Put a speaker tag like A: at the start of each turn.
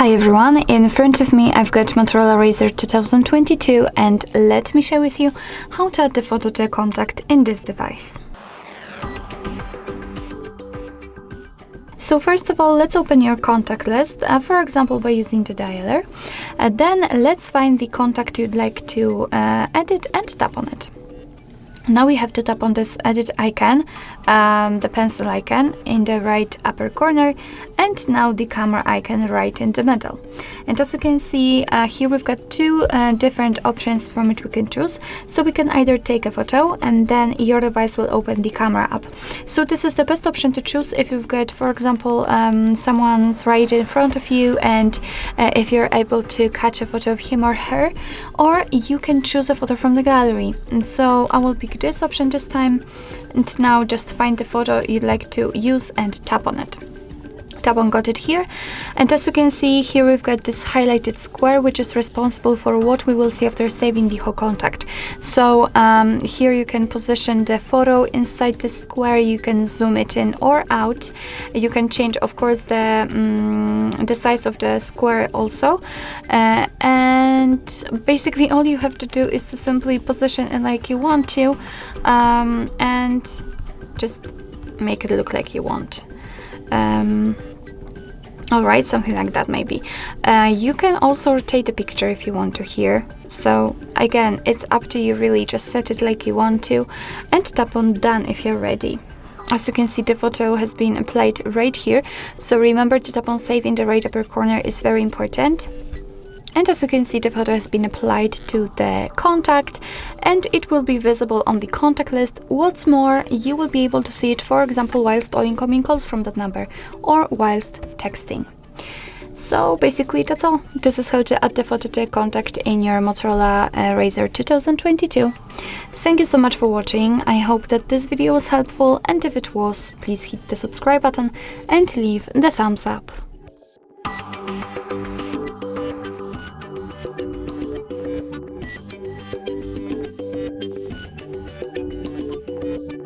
A: Hi everyone, in front of me I've got Motorola Razr 2022 and let me share with you how to add the photo to a contact in this device. So first of all, let's open your contact list, for example by using the dialer. Then let's find the contact you'd like to edit and tap on it. Now we have to tap on this edit icon, the pencil icon in the right upper corner, and now the camera icon right in the middle. And as you can see, here we've got two different options from which we can choose. So we can either take a photo and then your device will open the camera app. So this is the best option to choose if you've got, for example, someone's right in front of you and if you're able to catch a photo of him or her, or you can choose a photo from the gallery. And so I will pick this option this time, and now just find the photo you'd like to use and tap on it. Tap on got it here, and as you can see here we've got this highlighted square which is responsible for what we will see after saving the whole contact. So here you can position the photo inside the square, you can zoom it in or out, you can change of course the size of the square also, and basically all you have to do is to simply position it like you want to, and just make it look like you want. Alright, something like that maybe. You can also rotate the picture if you want to here. So again, it's up to you really, just set it like you want to and tap on done if you're ready. As you can see, the photo has been applied right here. So remember to tap on save in the right upper corner is very important. And as you can see, the photo has been applied to the contact and it will be visible on the contact list. What's more, you will be able to see it, for example, whilst all incoming calls from that number or whilst texting. So basically that's all. This is how to add the photo to a contact in your Motorola Razr 2022. Thank you so much for watching. I hope that this video was helpful, and if it was, please hit the subscribe button and leave the thumbs up.